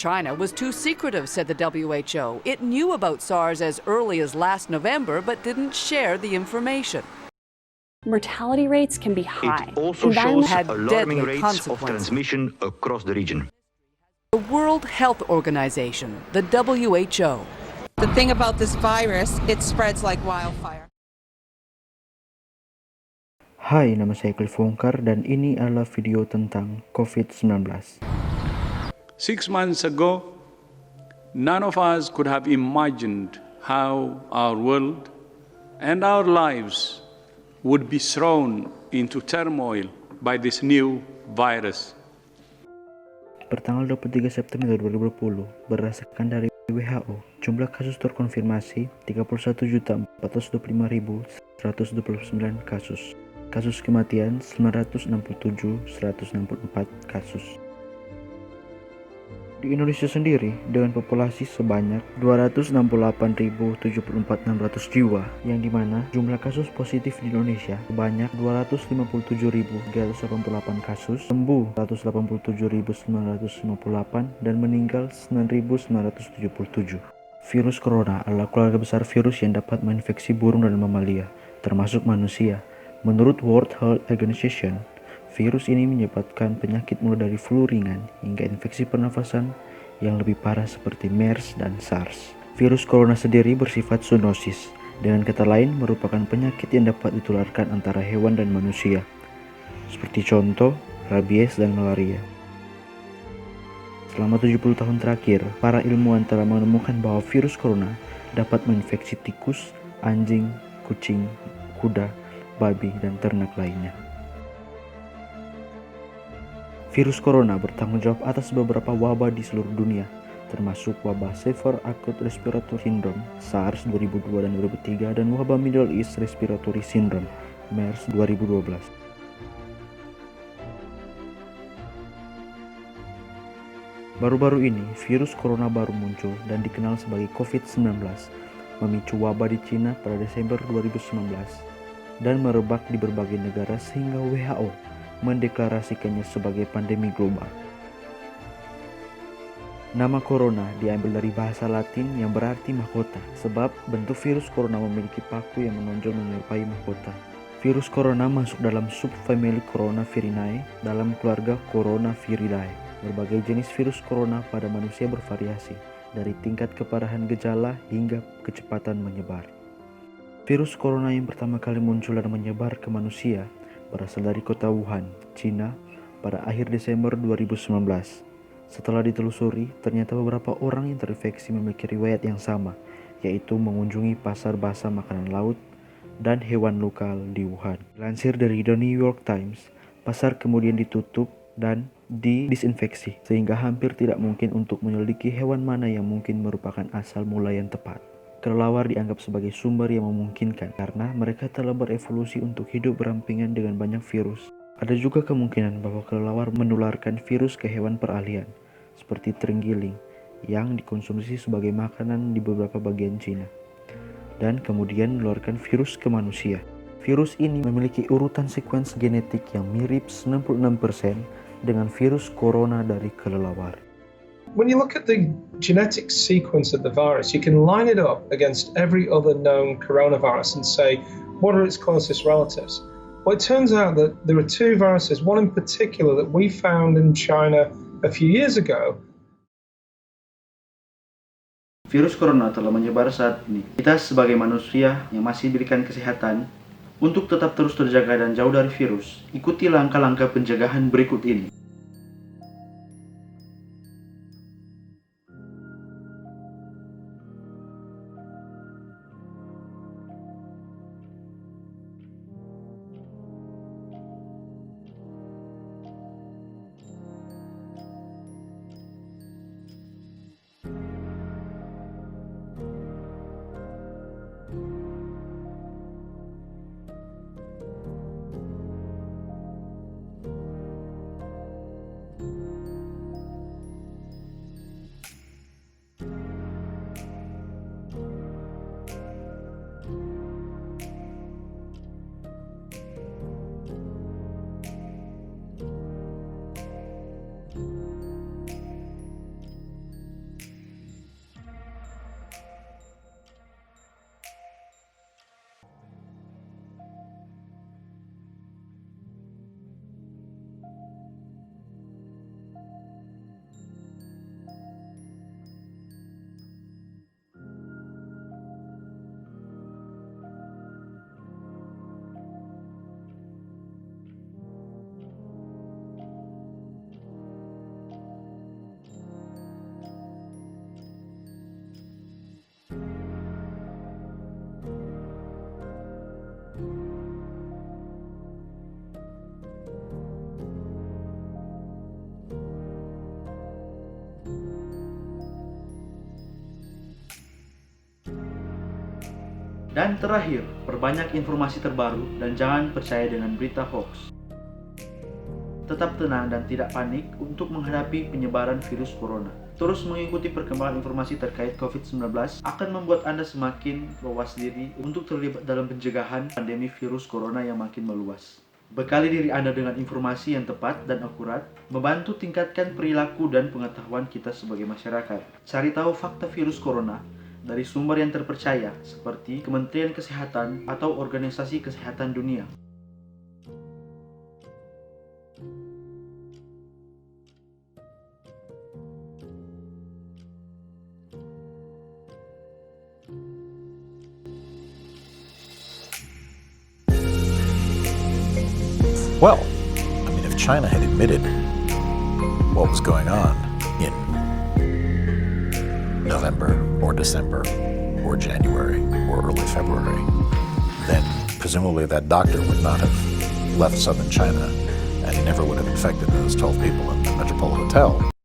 China was too secretive, said the WHO. It knew about SARS as early as last November, but didn't share the information. Mortality rates can be high. It also shows had alarming deadly rates of consequences. transmission across the region. The World Health Organization, the WHO. The thing about this virus, it spreads like wildfire. Hai, nama saya Cliff Wongkar dan ini adalah video tentang COVID-19. 6 months ago, none of us could have imagined how our world and our lives would be thrown into turmoil by this new virus. Pertanggal 23 September 2020, berdasarkan dari WHO, jumlah kasus terkonfirmasi 31.425.129 kasus. Kasus kematian 967.164 kasus. Di Indonesia sendiri, dengan populasi sebanyak 268.074.600 jiwa, yang dimana jumlah kasus positif di Indonesia sebanyak 257.388 kasus, sembuh 187.958, dan meninggal 9.977. Virus corona adalah keluarga besar virus yang dapat menginfeksi burung dan mamalia, termasuk manusia. Menurut World Health Organization, virus ini menyebabkan penyakit mulai dari flu ringan hingga infeksi pernafasan yang lebih parah seperti MERS dan SARS. Virus corona sendiri bersifat zoonosis, dengan kata lain merupakan penyakit yang dapat ditularkan antara hewan dan manusia, seperti contoh rabies dan malaria. Selama 70 tahun terakhir, para ilmuwan telah menemukan bahwa virus corona dapat menginfeksi tikus, anjing, kucing, kuda, babi, dan ternak lainnya. Virus corona bertanggung jawab atas beberapa wabah di seluruh dunia, termasuk wabah Severe Acute Respiratory Syndrome (SARS) 2002 dan 2003 dan wabah Middle East Respiratory Syndrome (MERS) 2012. Baru-baru ini, virus corona baru muncul dan dikenal sebagai COVID-19, memicu wabah di Cina pada Desember 2019 dan merebak di berbagai negara sehingga WHO mendeklarasikannya sebagai pandemi global. Nama corona diambil dari bahasa Latin yang berarti mahkota, sebab bentuk virus corona memiliki paku yang menonjol menyerupai mahkota. Virus corona masuk dalam subfamili Coronavirinae dalam keluarga Coronaviridae. Berbagai jenis virus corona pada manusia bervariasi, dari tingkat keparahan gejala hingga kecepatan menyebar. Virus corona yang pertama kali muncul dan menyebar ke manusia berasal dari kota Wuhan, Cina, pada akhir Desember 2019. Setelah ditelusuri, ternyata beberapa orang yang terinfeksi memiliki riwayat yang sama, yaitu mengunjungi pasar basah makanan laut dan hewan lokal di Wuhan. Dilansir dari The New York Times, pasar kemudian ditutup dan didisinfeksi, sehingga hampir tidak mungkin untuk menyelidiki hewan mana yang mungkin merupakan asal mula yang tepat. Kelelawar dianggap sebagai sumber yang memungkinkan karena mereka telah berevolusi untuk hidup berampingan dengan banyak virus. Ada juga kemungkinan bahwa kelelawar menularkan virus ke hewan peralihan, seperti terenggiling, yang dikonsumsi sebagai makanan di beberapa bagian Cina, dan kemudian menularkan virus ke manusia. Virus ini memiliki urutan sekuens genetik yang mirip 96% dengan virus corona dari kelelawar. When you look at the genetic sequence of the virus, you can line it up against every other known coronavirus and say, what are its closest relatives? Well, it turns out that there are two viruses, one in particular that we found in China a few years ago. Virus corona telah menyebar saat ini. Kita sebagai manusia yang masih diberikan kesehatan, untuk tetap terus terjaga dan jauh dari virus, ikuti langkah-langkah pencegahan berikut ini. Dan terakhir, perbanyak informasi terbaru dan jangan percaya dengan berita hoax. Tetap tenang dan tidak panik untuk menghadapi penyebaran virus corona. Terus mengikuti perkembangan informasi terkait COVID-19 akan membuat Anda semakin mawas diri untuk terlibat dalam pencegahan pandemi virus corona yang makin meluas. Bekali diri Anda dengan informasi yang tepat dan akurat, membantu tingkatkan perilaku dan pengetahuan kita sebagai masyarakat. Cari tahu fakta virus corona dari sumber yang terpercaya seperti Kementerian Kesehatan atau Organisasi Kesehatan Dunia. Well, I mean, if China had admitted what was going on in November or December or January or early February, then presumably that doctor would not have left southern China and he never would have infected those 12 people in the Metropole Hotel.